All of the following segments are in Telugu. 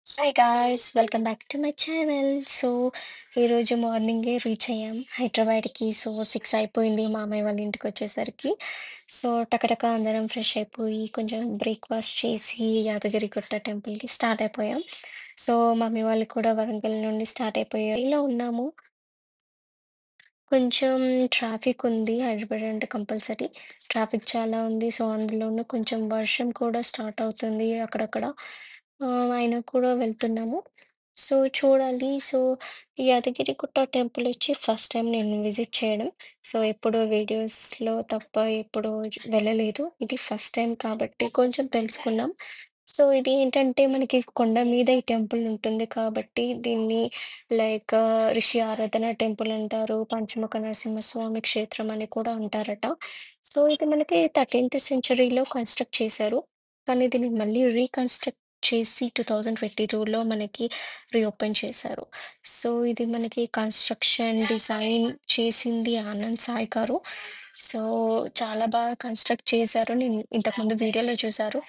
Hi guys welcome back to my channel. ఈరోజు మార్నింగే రీచ్ అయ్యాం హైదరాబాద్కి. 6 అయిపోయింది మామయ్య వాళ్ళ ఇంటికి వచ్చేసరికి. టకటక అందరం ఫ్రెష్ అయిపోయి కొంచెం బ్రేక్ఫాస్ట్ చేసి యాదగిరిగుట్ట టెంపుల్కి స్టార్ట్ అయిపోయాం. మమ్మీ వాళ్ళు కూడా వరంగల్ నుండి స్టార్ట్ అయిపోయారు. ఇలా ఉన్నాము. కొంచెం ట్రాఫిక్ ఉంది. హైదరాబాద్ అంటే కంపల్సరీ ట్రాఫిక్ చాలా ఉంది. అందులోనూ కొంచెం వర్షం కూడా స్టార్ట్ అవుతుంది అక్కడక్కడ. అయినా కూడా వెళ్తున్నాము. చూడాలి. ఈ యాదగిరిగుట్ట టెంపుల్ వచ్చి ఫస్ట్ టైం నేను విజిట్ చేయడం. ఎప్పుడో వీడియోస్‌లో తప్ప ఎప్పుడూ వెళ్ళలేదు. ఇది ఫస్ట్ టైం కాబట్టి కొంచెం తెలుసుకున్నాం. ఇది ఏంటంటే మనకి కొండ మీద ఈ టెంపుల్ ఉంటుంది కాబట్టి దీన్ని రిషి ఆరాధన టెంపుల్ అంటారు. పంచముఖ నరసింహస్వామి క్షేత్రం అని కూడా అంటారట. ఇది మనకి 13థ్ సెంచరీలో కన్‌స్ట్రక్ట్ చేశారు. కానీ దీన్ని మళ్ళీ రీకన్‌స్ట్రక్ట్ చేసి 2022లో మనకి రీఓపెన్ చేశారు. ఇది మనకి కన్‌స్ట్రక్షన్, డిజైన్ చేసింది ఆనంద్ సాయ్ గారు. సో, చాలా బాగా కన్‌స్ట్రక్ట్ చేశారు. నేను ఇంతకుముందు వీడియోలో చూసారు.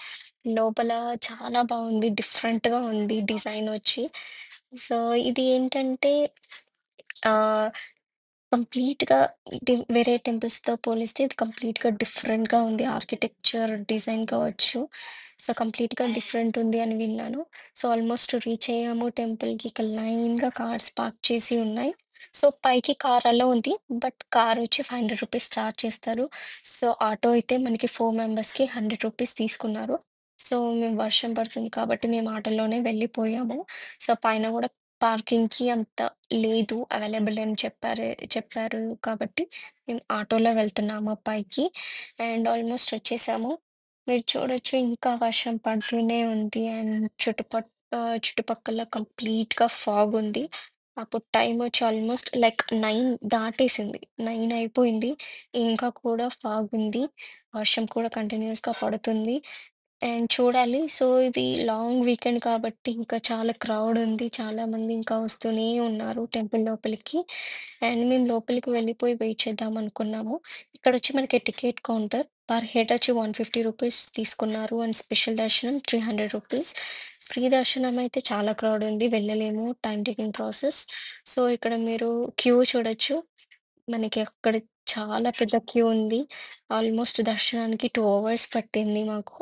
లోపల చాలా బాగుంది. డిఫరెంట్‌గా ఉంది డిజైన్ వచ్చి. సో, ఇది ఏంటంటే ఆహ్, కంప్లీట్‌గా వేరే టెంపుల్స్‌తో పోలిస్తే ఇది కంప్లీట్‌గా డిఫరెంట్‌గా ఉంది. ఆర్కిటెక్చర్, డిజైన్ కావచ్చు. కంప్లీట్‌గా డిఫరెంట్ ఉంది అని విన్నాను. ఆల్మోస్ట్ రీచ్ అయ్యాము టెంపుల్‌కి. ఇక్కడ లైన్‌గా కార్స్ పార్క్ చేసి ఉన్నాయి. పైకి కార్ అలో ఉంది. బట్ కార్ వచ్చి ₹500 చార్జ్ చేస్తారు. ఆటో అయితే మనకి 4 మెంబర్స్‌కి ₹100 తీసుకున్నారు. మేము వర్షం పడుతుంది కాబట్టి మేము ఆటోలోనే వెళ్ళిపోయాము. పైన కూడా పార్కింగ్‌కి అంత లేదు అవైలబుల్ అని చెప్పారు కాబట్టి మేము ఆటోలో వెళ్తున్నాము పైకి. అండ్ ఆల్మోస్ట్ వచ్చేసాము. మీరు చూడొచ్చు ఇంకా వర్షం పడుతూనే ఉంది. అండ్ చుట్టుపక్కల కంప్లీట్‌గా ఫాగ్ ఉంది. అప్పుడు టైమ్ వచ్చి ఆల్మోస్ట్ 9 దాటేసింది. 9 అయిపోయింది. ఇంకా కూడా ఫాగ్ ఉంది. వర్షం కూడా కంటిన్యూయస్‌గా పడుతుంది. అండ్ చూడాలి. ఇది లాంగ్ వీకెండ్ కాబట్టి ఇంకా చాలా క్రౌడ్ ఉంది. చాలామంది ఇంకా వస్తూనే ఉన్నారు టెంపుల్ లోపలికి. అండ్ మేము లోపలికి వెళ్ళిపోయి వెయిట్ చేద్దాం అనుకున్నాము. ఇక్కడొచ్చి మనకి టికెట్ కౌంటర్. పర్ హెడ్ వచ్చి ₹150 తీసుకున్నారు. అండ్ స్పెషల్ దర్శనం ₹300. ఫ్రీ దర్శనం అయితే చాలా క్రౌడ్ ఉంది. వెళ్ళలేము. Time taking process. ఇక్కడ మీరు క్యూ చూడొచ్చు. మనకి అక్కడ చాలా పెద్ద క్యూ ఉంది. ఆల్మోస్ట్ దర్శనానికి 2 అవర్స్ పట్టింది మాకు.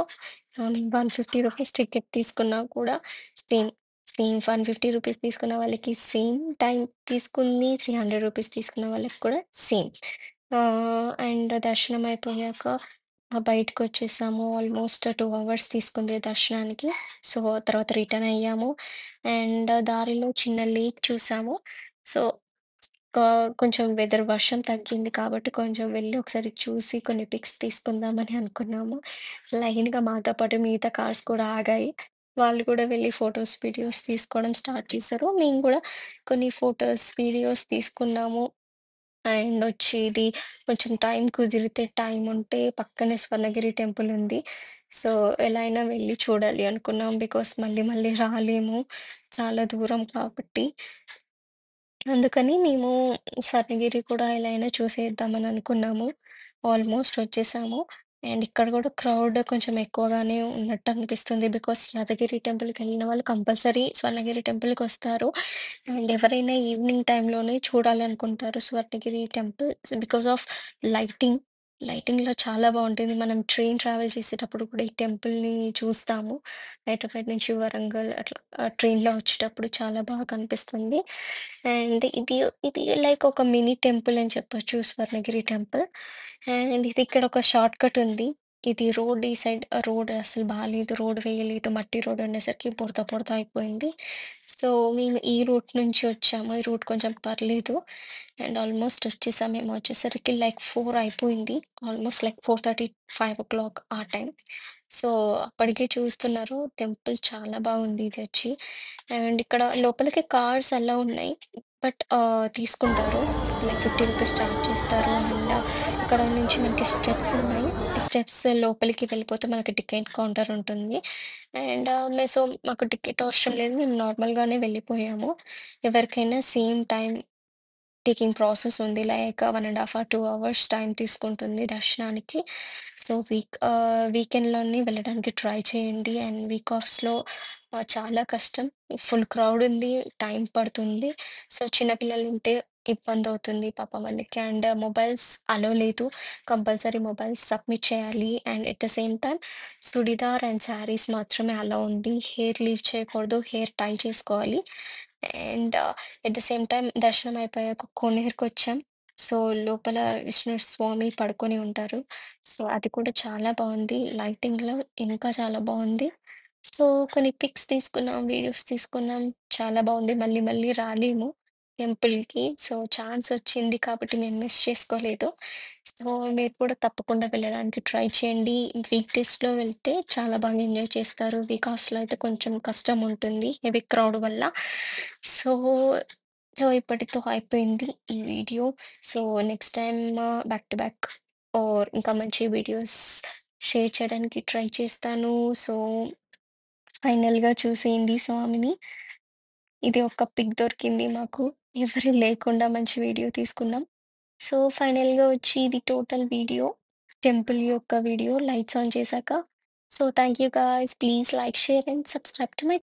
₹150 టికెట్ తీసుకున్నా కూడా సేమ్, సేమ్ ₹150 తీసుకున్న వాళ్ళకి సేమ్ టైం తీసుకుంది. ₹300 తీసుకున్న వాళ్ళకి కూడా సేమ్. అండ్ దర్శనం అయిపోయాక బయటకొచ్చేసాము. ఆల్మోస్ట్ 2 అవర్స్ తీసుకుంది దర్శనానికి. సో, తర్వాత రిటర్న్ అయ్యాము. అండ్ దారిలో చిన్న లేక్ చూసాము. సో కొంచెం వర్షం తగ్గింది కాబట్టి కొంచెం వెళ్లి ఒకసారి చూసి కొన్ని పిక్స్ తీసుకుందామని అనుకున్నాము. లైన్‌గా మాతో పాటు మిగతా కార్స్ కూడా ఆగాయి. వాళ్ళు కూడా వెళ్లి ఫోటోస్, వీడియోస్ తీసుకోవడం స్టార్ట్ చేశారు. మేము కూడా కొన్ని ఫోటోస్, వీడియోస్ తీసుకున్నాము. అండ్ వచ్చి ఇది కొంచెం టైం కుదిరితే టైం ఉంటే పక్కనే స్వర్ణగిరి టెంపుల్ ఉంది. సో, ఎలా అయినా వెళ్లి చూడాలి అనుకున్నాం. బికాజ్ మళ్ళీ మళ్ళీ రాలేము. చాలా దూరం కాబట్టి. అందుకని మేము స్వర్ణగిరి కూడా ఎలా అయినా చూసేద్దామని అనుకున్నాము. ఆల్మోస్ట్ వచ్చేసాము. అండ్ ఇక్కడ కూడా క్రౌడ్ కొంచెం ఎక్కువగానే ఉన్నట్టు అనిపిస్తుంది. బికాస్ యాదగిరి టెంపుల్‌కెళ్ళిన వాళ్ళు కంపల్సరీ స్వర్ణగిరి టెంపుల్‌కొస్తారు. అండ్ ఎవరైనా ఈవినింగ్ టైంలోనే చూడాలనుకుంటారు Swarnagiri temple. Because of lighting. లైటింగ్‌లో చాలా బావుంటుంది. మనం ట్రైన్ ట్రావెల్ చేసేటప్పుడు కూడా ఈ టెంపుల్‌ని చూస్తాము. హైదరాబాద్ నుంచి వరంగల్ అట్లా ట్రైన్‌లో వచ్చేటప్పుడు చాలా బాగా కనిపిస్తుంది. అండ్ ఇది ఒక మినీ టెంపుల్ అని చెప్పొచ్చు స్వర్ణగిరి టెంపుల్. అండ్ ఇది ఇక్కడ ఒక షార్ట్ కట్ ఉంది. ఇది రోడ్ ఈ సైడ్ రోడ్ అసలు బాలేదు. రోడ్ వేయలేదు. మట్టి రోడ్ ఉండేసరికి బురద బురద అయిపోయింది. సో, మేము ఈ రూట్ నుంచి వచ్చాము. ఈ రూట్ కొంచెం పర్లేదు. అండ్ ఆల్మోస్ట్ వచ్చేసాం. మేము వచ్చేసరికి 4 అయిపోయింది. ఆల్మోస్ట్ 4:30, 5 ఆ టైం. సో, అప్పటికే చూస్తున్నారు టెంపుల్ చాలా బాగుంది ఇది వచ్చి. అండ్ ఇక్కడ లోపలికి కార్స్ అలో ఉన్నాయి. బట్ తీసుకుంటారు. ₹50 చార్జ్ చేస్తారు. అండ్ ఇక్కడ నుంచి మనకి స్టెప్స్ ఉన్నాయి. స్టెప్స్ లోపలికి వెళ్ళిపోతే మనకి టికెట్ కౌంటర్ ఉంటుంది. అండ్ మాకు టికెట్ అవసరం లేదు. మేము నార్మల్‌గానే వెళ్ళిపోయాము. ఎవరికైనా సేమ్ టైమ్ టేకింగ్ ప్రాసెస్ ఉంది. 1 ½ 2 అవర్స్ టైం తీసుకుంటుంది దర్శనానికి. వీకెండ్‌లోనే వెళ్ళడానికి ట్రై చేయండి. అండ్ వీక్ ఆఫ్స్‌లో చాలా కష్టం. ఫుల్ క్రౌడ్ ఉంది. టైం పడుతుంది. సో, చిన్న పిల్లలుంటే ఇబ్బందవుతుంది పాపం వాళ్ళకి. అండ్ మొబైల్స్ అలో లేదు. కంపల్సరీ మొబైల్స్ సబ్మిట్ చేయాలి. And at the same time churidar and saris మాత్రమే అలో ఉంది. హెయిర్ లీవ్ చేయకూడదు. హెయిర్ టై చేసుకోవాలి. And at the same time దర్శనం అయిపోయాక కోనేరుకొచ్చాం. సో, లోపల విష్ణు స్వామి పడుకొని ఉంటారు. సో, అది కూడా చాలా బావుంది. లైటింగ్‌లో ఇంకా చాలా బావుంది. సో, కొన్ని పిక్స్ తీసుకున్నాం, వీడియోస్ తీసుకున్నాం. చాలా బావుంది. మళ్ళీ మళ్ళీ రాలేము టెంపుల్‌కి. సో, ఛాన్స్ వచ్చింది కాబట్టి మేము మిస్ చేసుకోలేదు. సో, మీరు కూడా తప్పకుండా వెళ్ళడానికి ట్రై చేయండి. వీక్ డేస్‌లో వెళ్తే చాలా బాగా ఎంజాయ్ చేస్తారు. వీక్ ఆఫ్స్‌లో అయితే కొంచెం కష్టం ఉంటుంది హెవీ క్రౌడ్ వల్ల. సో, ఇప్పటితో అయిపోయింది ఈ video. So, next time back to back ఇంకా మంచి వీడియోస్ షేర్ చేయడానికి ట్రై చేస్తాను. సో ఫైనల్‌గా చూసేయండి స్వామిని. ఇది ఒక పిక్ దొరికింది మాకు. ఎవరు లేకుండా మంచి వీడియో తీసుకున్నాం. సో, ఫైనల్‌గా వచ్చి ఇది టోటల్ వీడియో. టెంపుల్ యొక్క వీడియో లైట్స్ ఆన్ చేశాక. So, thank you guys. Please like, share and subscribe to my